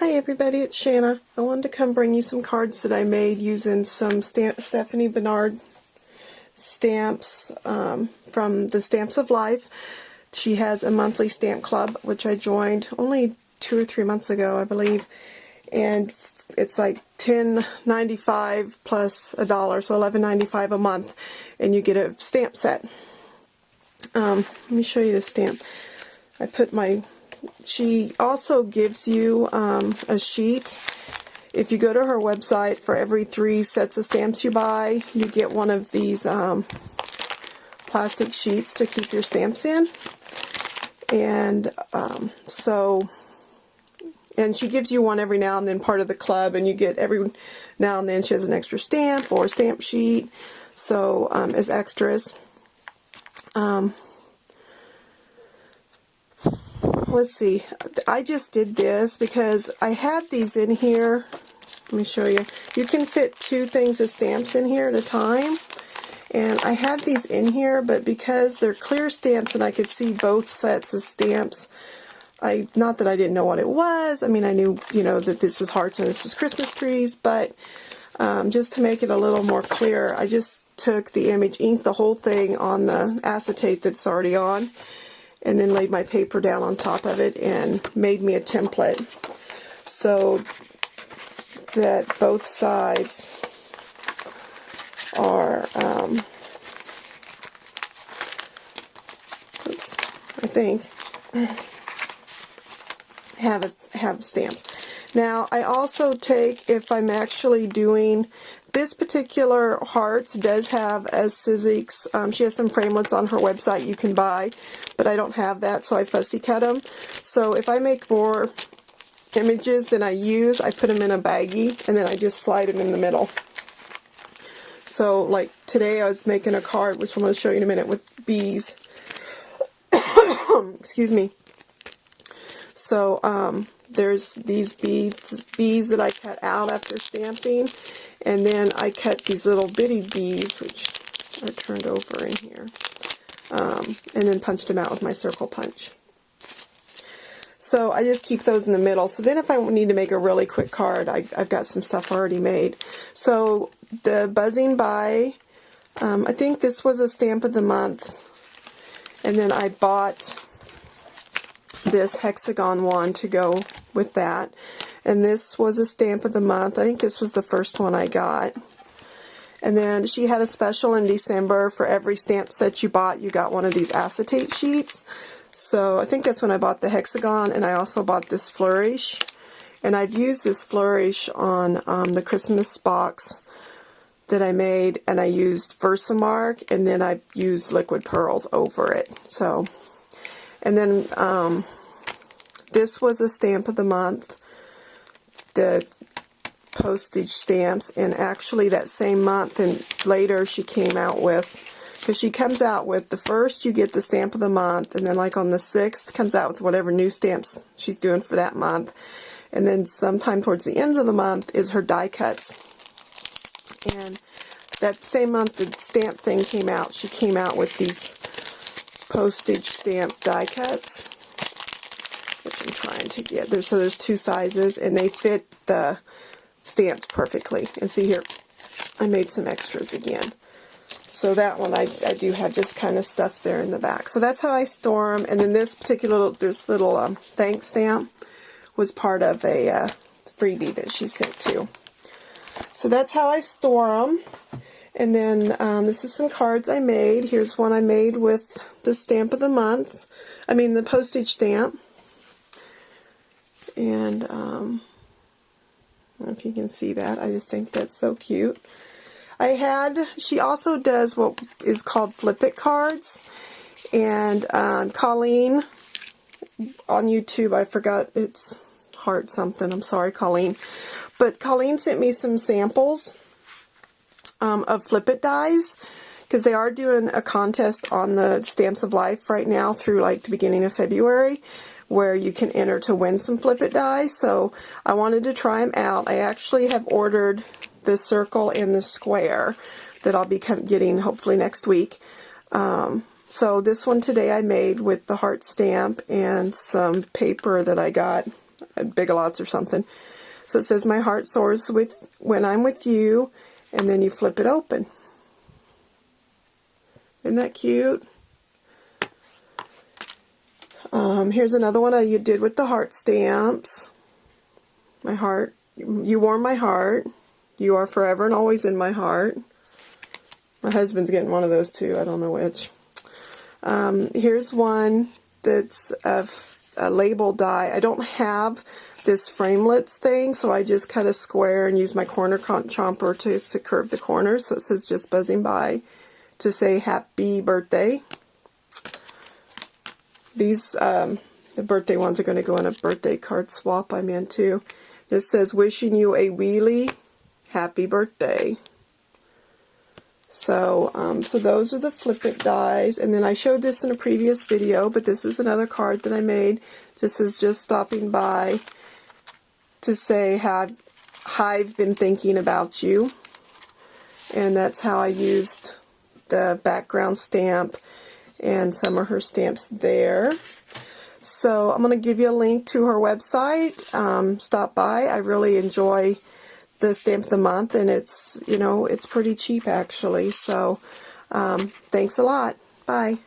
Hi everybody, it's Shanna. I wanted to come bring you some cards that I made using some Stephanie Bernard stamps from the Stamps of Life. She has a monthly stamp club, which I joined only 2 or 3 months ago, I believe. And it's like $10.95 plus $1, so $11.95 a month, and you get a stamp set. Let me show you the stamp. She also gives you a sheet. If you go to her website, for every 3 sets of stamps you buy, you get one of these plastic sheets to keep your stamps in. And and she gives you one every now and then, part of the club, and you get every now and then she has an extra stamp or a stamp sheet, so as extras. Let's see, I just did this because I had these in here. Let me show you. You can fit 2 things of stamps in here at a time. And I had these in here, but because they're clear stamps and I could see both sets of stamps, not that I didn't know what it was. I mean, I knew, that this was hearts and this was Christmas trees, but just to make it a little more clear, I just took the image, inked the whole thing on the acetate that's already on, and then laid my paper down on top of it and made me a template so that both sides are, I think, have stamps. Now, I also take, if I'm actually doing, this particular Hearts does have a Sizzix. She has some framelits on her website you can buy, but I don't have that, so I fussy cut them. So if I make more images than I use, I put them in a baggie, and then I just slide them in the middle. So, like today I was making a card, which I'm going to show you in a minute, with bees. Excuse me. So, there's these bees that I cut out after stamping, and then I cut these little bitty bees, which are turned over in here, and then punched them out with my circle punch. So I just keep those in the middle. So then if I need to make a really quick card, I've got some stuff already made. So the Buzzing By, I think this was a stamp of the month, and then I bought this hexagon one to go with that, and this was a stamp of the month. I think this was the first one I got. And then she had a special in December. For every stamp set you bought, you got one of these acetate sheets. So I think that's when I bought the hexagon, and I also bought this flourish, and I've used this flourish on the Christmas box that I made, and I used Versamark, and then I used liquid pearls over it. So, and then this was a stamp of the month, the postage stamps, and actually that same month and later she came out with, because she comes out with, the first you get the stamp of the month, and then like on the 6th comes out with whatever new stamps she's doing for that month, and then sometime towards the end of the month is her die cuts. And that same month the stamp thing came out, she came out with these postage stamp die cuts, which I'm trying to get. So there's 2 sizes, and they fit the stamps perfectly. And see here, I made some extras again. So that one I do have just kind of stuff there in the back. So that's how I store them. And then this particular, this little thanks stamp was part of a freebie that she sent too. So that's how I store them. And then this is some cards I made. Here's one I made with the stamp of the month. I mean the postage stamp. And I don't know if you can see that. I just think that's so cute. She also does what is called Flip It cards. And Colleen on YouTube, I forgot, it's Heart something. I'm sorry, Colleen. But Colleen sent me some samples of Flip It dies, because they are doing a contest on the Stamps of Life right now through like the beginning of February, where you can enter to win some Flip It dies. So I wanted to try them out. I actually have ordered the circle and the square that I'll be getting hopefully next week. So this one today I made with the heart stamp and some paper that I got at Big Lots or something. So it says, my heart soars when I'm with you, and then you flip it open. Isn't that cute? Here's another one I did with the heart stamps. My heart, you warm my heart. You are forever and always in my heart. My husband's getting one of those too. I don't know which. Here's one that's a label die. I don't have this framelits thing, so I just cut a square and use my corner chomper to curve the corners. So it says, just buzzing by to say happy birthday. These, the birthday ones are going to go in a birthday card swap I'm into. This says, wishing you a wheelie happy birthday. So, so those are the Flip It dies. And then I showed this in a previous video, but this is another card that I made. This is just stopping by to say, I've been thinking about you. And that's how I used the background stamp and some of her stamps there. So I'm going to give you a link to her website. Stop by. I really enjoy the Stamp of the Month, and it's, you know, it's pretty cheap actually. So thanks a lot. Bye.